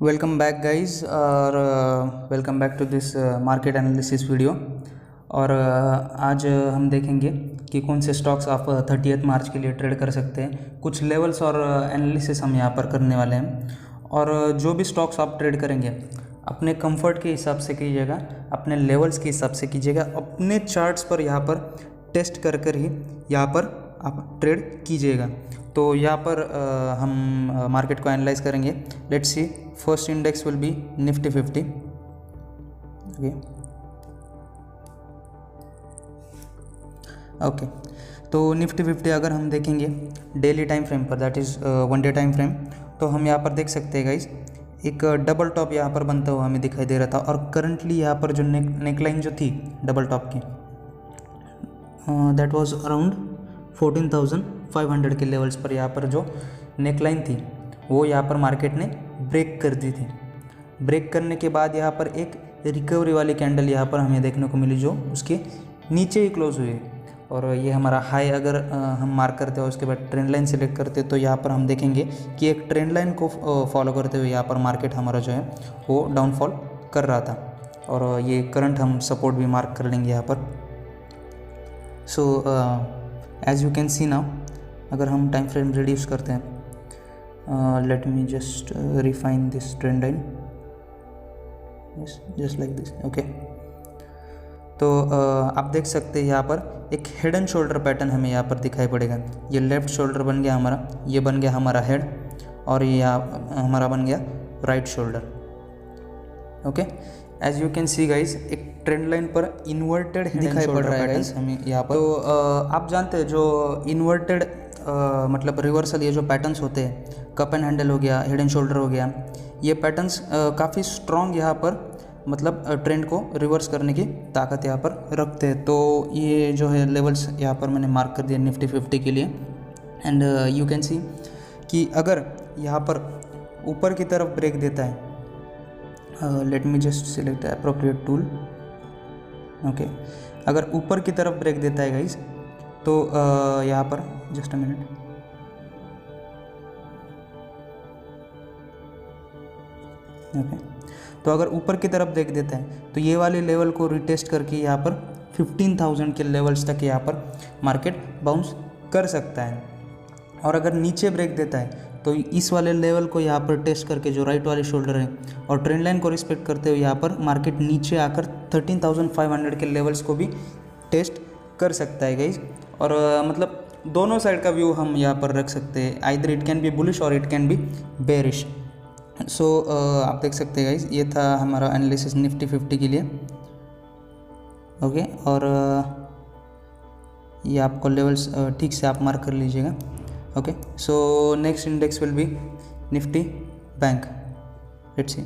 Welcome back guys और welcome back to this market analysis video. और आज हम देखेंगे कि कौन से स्टॉक्स आप 30 मार्च के लिए ट्रेड कर सकते हैं। कुछ लेवल्स और एनालिसिस हम यहाँ पर करने वाले हैं। और जो भी स्टॉक्स आप ट्रेड करेंगे अपने कंफर्ट के हिसाब से कीजिएगा, अपने लेवल्स के हिसाब से कीजिएगा, अपने चार्ट्स पर यहाँ पर टेस्ट कर कर ही यहाँ पर आप ट्रेड कीजिएगा। तो यहाँ पर हम मार्केट को एनालाइज करेंगे। Let's see, first index will be Nifty 50। Okay, तो निफ्टी 50 अगर हम देखेंगे डेली टाइम फ्रेम पर, that is 1 day time frame, तो हम यहाँ पर देख सकते हैं गाइज एक डबल टॉप यहाँ पर बनता हुआ हमें दिखाई दे रहा था। और करंटली यहाँ पर जो नेकलाइन जो थी डबल टॉप की, दैट वाज अराउंड 14,500 के लेवल्स पर यहाँ पर जो नेकलाइन थी वो यहाँ पर मार्केट ने ब्रेक कर दी थी। ब्रेक करने के बाद यहाँ पर एक रिकवरी वाली कैंडल यहाँ पर हमें देखने को मिली जो उसके नीचे ही क्लोज हुई। और ये हमारा हाई अगर हम मार्क करते हैं उसके बाद ट्रेंड लाइन सेलेक्ट करते हैं तो यहाँ पर हम देखेंगे कि एक ट्रेंड लाइन को फॉलो करते हुए यहाँ पर मार्केट हमारा जो है वो डाउनफॉल कर रहा था। और ये करंट हम सपोर्ट भी मार्क कर लेंगे यहाँ पर। So as you can see now, अगर हम टाइम फ्रेम रिड्यूस करते हैं, let me just refine this trend line, just like this. Okay, तो आप देख सकते हैं यहाँ पर एक हेड एंड शोल्डर पैटर्न हमें यहाँ पर दिखाई पड़ेगा। ये लेफ्ट शोल्डर बन गया हमारा, ये बन गया हमारा हेड, और ये हमारा बन गया right shoulder. Okay, as you can see guys एक ट्रेंड लाइन पर इन्वर्टेड दिखाई पड़ रहा है गाइज हमें यहाँ पर। तो आप जानते हैं जो इन्वर्टेड मतलब रिवर्सल ये जो पैटर्न्स होते हैं, कप एंड हैंडल हो गया, हेड एंड शोल्डर हो गया, ये पैटर्न्स काफ़ी स्ट्रॉन्ग यहाँ पर मतलब ट्रेंड को रिवर्स करने की ताकत यहाँ पर रखते हैं। तो ये जो है लेवल्स यहाँ पर मैंने मार्क कर दिया निफ्टी 50 के लिए। एंड यू कैन सी कि अगर यहाँ पर ऊपर की तरफ ब्रेक देता है, late me just select the appropriate tool. Okay, अगर ऊपर की तरफ ब्रेक देता है गाइज तो यहाँ पर जस्ट अ मिनट, ओके, तो अगर ऊपर की तरफ देख देता है तो ये वाले लेवल को रिटेस्ट करके यहाँ पर 15,000 के लेवल्स तक यहाँ पर मार्केट बाउंस कर सकता है। और अगर नीचे ब्रेक देता है तो इस वाले लेवल को यहाँ पर टेस्ट करके जो राइट वाले शोल्डर है और ट्रेंड लाइन को रिस्पेक्ट करते हुए यहाँ पर मार्केट नीचे आकर 13,500 के लेवल्स को भी टेस्ट कर सकता है गाइज। और मतलब दोनों साइड का व्यू हम यहाँ पर रख सकते हैं, either it can be bullish और इट कैन बी बेरिश। सो आप देख सकते हैं गाइज, ये था हमारा एनालिसिस निफ्टी 50 के लिए। ओके, और ये आपको लेवल्स ठीक से आप मार्क कर लीजिएगा। Okay, so next index will be Nifty bank. Let's see,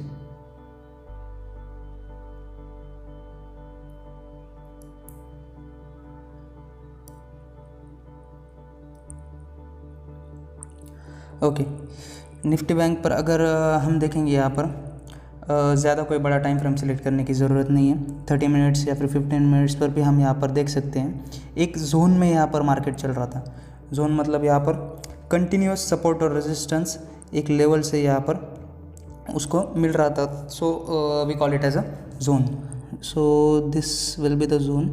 okay, Nifty bank पर अगर हम देखेंगे यहाँ पर ज़्यादा कोई बड़ा टाइम फ्रेम सेलेक्ट करने की ज़रूरत नहीं है। 30 मिनट्स या फिर 15 मिनट्स पर भी हम यहाँ पर देख सकते हैं एक जोन में यहाँ पर मार्केट चल रहा था। जोन मतलब यहाँ पर कंटिन्यूस सपोर्ट और रेजिस्टेंस एक लेवल से यहाँ पर उसको मिल रहा था। So we call it as a zone. So this will be the zone.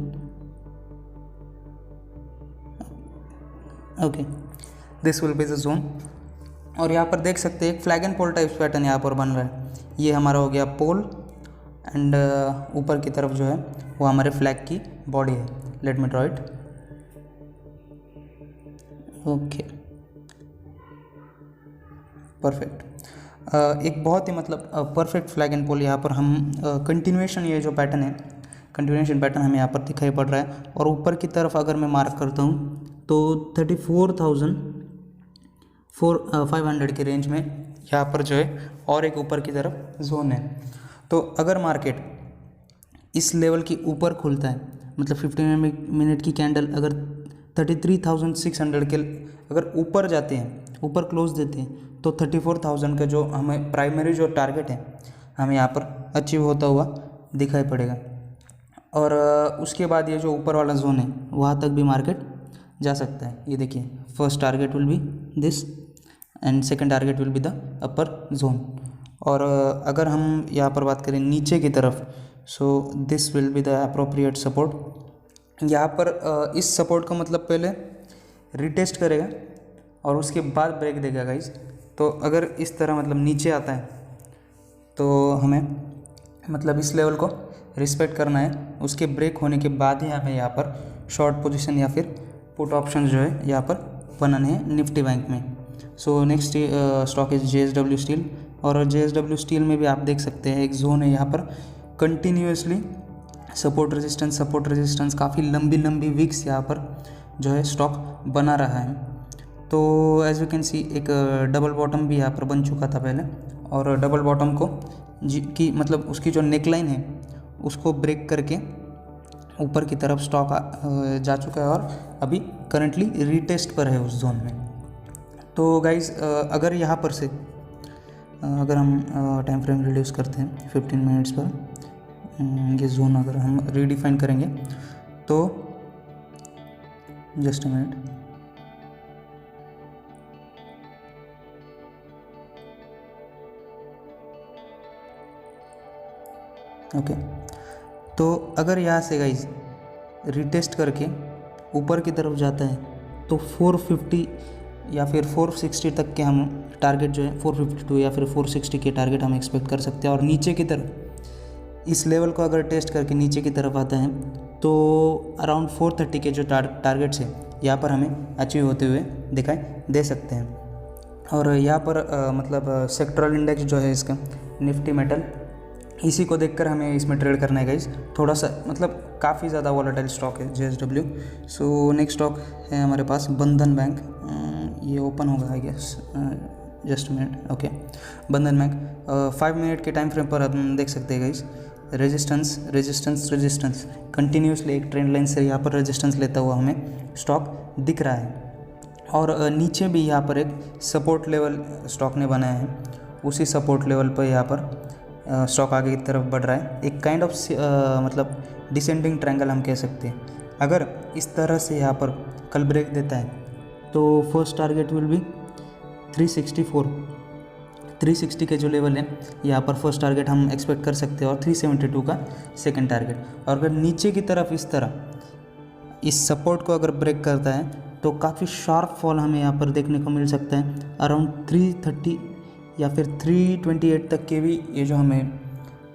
Okay, this will be the zone. और यहाँ पर देख सकते हैं एक flag and pole types pattern यहाँ पर बन रहा है। ये हमारा हो गया पोल, एंड ऊपर की तरफ जो है वो हमारे फ्लैग की बॉडी है। Let me draw it. Okay, perfect. एक बहुत ही मतलब परफेक्ट फ्लैग एंड पोल यहाँ पर हम कंटिन्यूएशन, ये जो पैटर्न है कंटिन्यूएशन पैटर्न हमें यहाँ पर दिखाई पड़ रहा है। और ऊपर की तरफ अगर मैं मार्क करता हूँ तो 34,500 के रेंज में यहाँ पर जो है और एक ऊपर की तरफ जोन है। तो अगर मार्केट इस लेवल के ऊपर खुलता है, मतलब 15 मिनट की कैंडल अगर 33,600 के अगर ऊपर जाते हैं, ऊपर क्लोज देते हैं, तो 34,000 का जो हमें प्राइमरी जो टारगेट है हमें यहाँ पर अचीव होता हुआ दिखाई पड़ेगा। और उसके बाद ये जो ऊपर वाला जोन है वहाँ तक भी मार्केट जा सकता है। ये देखिए, first target will be this and second target will be the upper zone. और अगर हम यहाँ पर बात करें नीचे की तरफ, सो this will be the appropriate support. यहाँ पर इस सपोर्ट का मतलब पहले रिटेस्ट करेगा और उसके बाद ब्रेक देगा गाइज। तो अगर इस तरह मतलब नीचे आता है तो हमें मतलब इस लेवल को रिस्पेक्ट करना है, उसके ब्रेक होने के बाद ही हमें यहाँ पर शॉर्ट पोजीशन या फिर पुट ऑप्शन जो है यहाँ पर बनाने हैं निफ्टी बैंक में। सो next stock is JSW steel, और JSW स्टील में भी आप देख सकते हैं एक जोन है यहाँ पर कंटिन्यूसली सपोर्ट रेजिस्टेंस काफ़ी लंबी वीक्स यहाँ पर जो है स्टॉक बना रहा है। तो एज यू कैन सी एक डबल बॉटम भी यहाँ पर बन चुका था पहले, और डबल बॉटम को की मतलब उसकी जो नेकलाइन है उसको ब्रेक करके ऊपर की तरफ स्टॉक जा चुका है और अभी करंटली रीटेस्ट पर है उस जोन में। तो गाइज अगर यहाँ पर से अगर हम टाइम फ्रेम रिड्यूस करते हैं 15 मिनट्स पर, ये जोन अगर हम रीडिफाइन करेंगे तो जस्ट अ मिनट, ओके। तो अगर यहाँ से गाइज रिटेस्ट करके ऊपर की तरफ जाता है तो 450 या फिर 460 तक के हम टारगेट जो है 452 या फिर 460 के टारगेट हम एक्सपेक्ट कर सकते हैं। और नीचे की तरफ इस लेवल को अगर टेस्ट करके नीचे की तरफ आता है तो अराउंड 430 के जो टारगेट्स है यहाँ पर हमें अचीव होते हुए दिखाई दे सकते हैं। और यहाँ पर मतलब सेक्टरल इंडेक्स जो है इसका निफ्टी मेटल, इसी को देखकर हमें इसमें ट्रेड करना है गाइज। थोड़ा सा मतलब काफ़ी ज़्यादा वॉलेटाइल स्टॉक है JSW। सो नेक्स्ट स्टॉक है हमारे पास बंधन बैंक, ये ओपन होगा I guess, just minute, okay. Bandhan bank 5 minute के टाइम फ्रेम पर हम देख सकते हैं गाइज रेजिस्टेंस कंटिन्यूसली एक ट्रेंड लाइन से यहाँ पर रेजिस्टेंस लेता हुआ हमें स्टॉक दिख रहा है। और नीचे भी यहाँ पर एक सपोर्ट लेवल स्टॉक ने बनाया है, उसी सपोर्ट लेवल पर यहाँ पर स्टॉक आगे की तरफ बढ़ रहा है। एक काइंड ऑफ मतलब डिसेंडिंग ट्रायंगल हम कह सकते हैं। अगर इस तरह से यहाँ पर कल ब्रेक देता है तो फर्स्ट टारगेट विल बी 360 के जो लेवल है यहाँ पर फर्स्ट टारगेट हम एक्सपेक्ट कर सकते हैं, और 372 का सेकंड टारगेट। और अगर नीचे की तरफ इस तरह इस सपोर्ट को अगर ब्रेक करता है तो काफ़ी शार्प फॉल हमें यहाँ पर देखने को मिल सकता है, अराउंड 330 या फिर 328 तक के भी ये जो हमें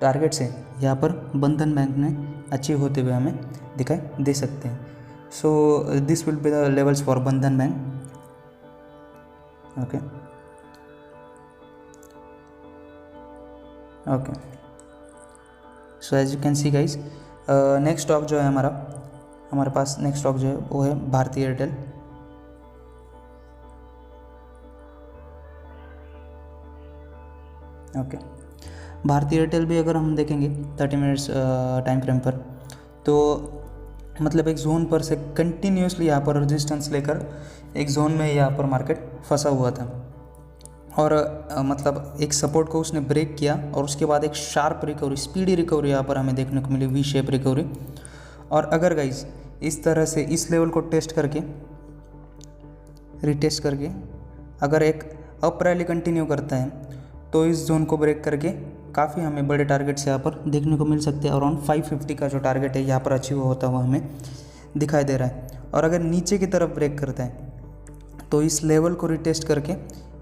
टारगेट्स हैं यहाँ पर बंधन बैंक ने अचीव होते हुए हमें दिखाई दे सकते हैं। So this will be the levels for Bandhan bank, okay. So as you can see guys next stock जो है हमारे पास नेक्स्ट स्टॉक जो है वो है भारती एयरटेल। ओके, भारती एयरटेल भी अगर हम देखेंगे 30 मिनट्स टाइम फ्रेम पर, तो मतलब एक जोन पर से कंटिन्यूसली यहाँ पर रेजिस्टेंस लेकर एक जोन में यहाँ पर मार्केट फंसा हुआ था, और मतलब एक सपोर्ट को उसने ब्रेक किया और उसके बाद एक शार्प रिकवरी, स्पीडी रिकवरी यहाँ पर हमें देखने को मिली, वी शेप रिकवरी। और अगर गाइज इस तरह से इस लेवल को टेस्ट करके रिटेस्ट करके अगर एक अप रैली कंटिन्यू करता है तो इस जोन को ब्रेक करके काफ़ी हमें बड़े टारगेट्स यहाँ पर देखने को मिल सकते हैं। अराउंड 550 का जो टारगेट है यहाँ पर अचीव होता हुआ हमें दिखाई दे रहा है। और अगर नीचे की तरफ ब्रेक करता है तो इस लेवल को रिटेस्ट करके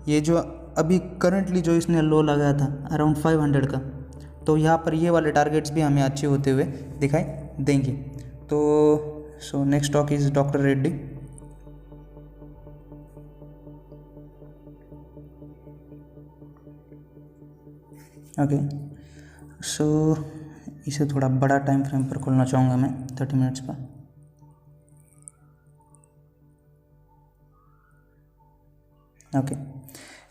ये जो अभी करंटली जो इसने लो लगाया था अराउंड 500 का, तो यहाँ पर ये वाले टारगेट्स भी हमें अचीव होते हुए दिखाई देंगे। तो so next stock is doctor Reddy. Okay, so इसे थोड़ा बड़ा टाइम फ्रेम पर खोलना चाहूँगा मैं 30 मिनट्स का। Okay,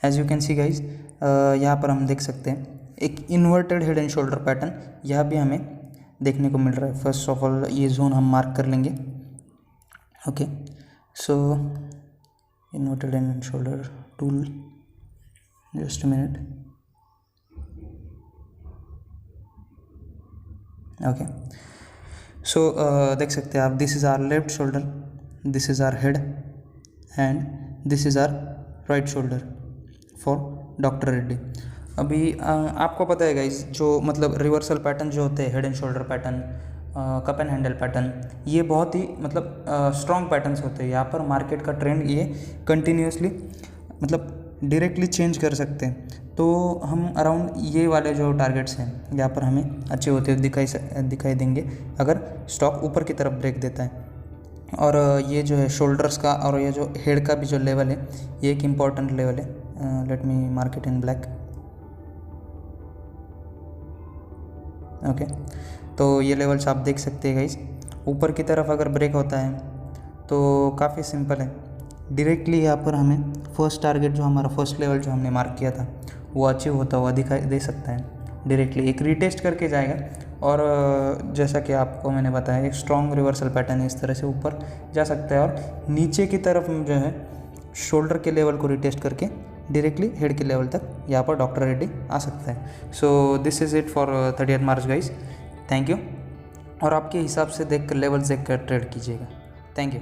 as you can see guys यहाँ पर हम देख सकते हैं एक inverted head and shoulder pattern यह भी हमें देखने को मिल रहा है। फर्स्ट ऑफ ऑल ये जोन हम मार्क कर लेंगे। Okay, so inverted head and shoulder tool, just a minute. Okay, so देख सकते हैं आप, this is our left shoulder, this is our head and this is our right shoulder for doctor Reddy. अभी आपको पता है गाइस, जो मतलब रिवर्सल पैटर्न जो होते हैं, head and shoulder pattern, cup and handle pattern, ये बहुत ही मतलब स्ट्रॉन्ग पैटर्न्स होते हैं। यहाँ पर मार्केट का ट्रेंड ये कंटिन्यूसली मतलब डायरेक्टली चेंज कर सकते हैं। तो हम अराउंड ये वाले जो टारगेट्स हैं यहाँ पर हमें अच्छे होते हुए दिखाई देंगे अगर स्टॉक ऊपर की तरफ ब्रेक देता है। और ये जो है शोल्डर्स का और ये जो हेड का भी जो लेवल है, ये एक इम्पॉर्टेंट लेवल है। Let me mark it in black. Okay, तो ये लेवल्स आप देख सकते हैं गाइस। ऊपर की तरफ अगर ब्रेक होता है तो काफ़ी सिंपल है, डायरेक्टली यहाँ पर हमें फर्स्ट टारगेट जो हमारा फर्स्ट लेवल जो हमने मार्क किया था वो अचीव होता हुआ दिखाई दे सकता है। डायरेक्टली एक रीटेस्ट करके जाएगा और जैसा कि आपको मैंने बताया एक स्ट्रॉन्ग रिवर्सल पैटर्न इस तरह से ऊपर जा सकता है और नीचे की तरफ जो है शोल्डर के लेवल को रीटेस्ट करके डायरेक्टली हेड के लेवल तक यहाँ पर डॉक्टर रेड्डी आ सकता है। So this is it for 30 March guys. Thank you. और आपके हिसाब से देख कर लेवल्स देख कर ट्रेड कीजिएगा। Thank you.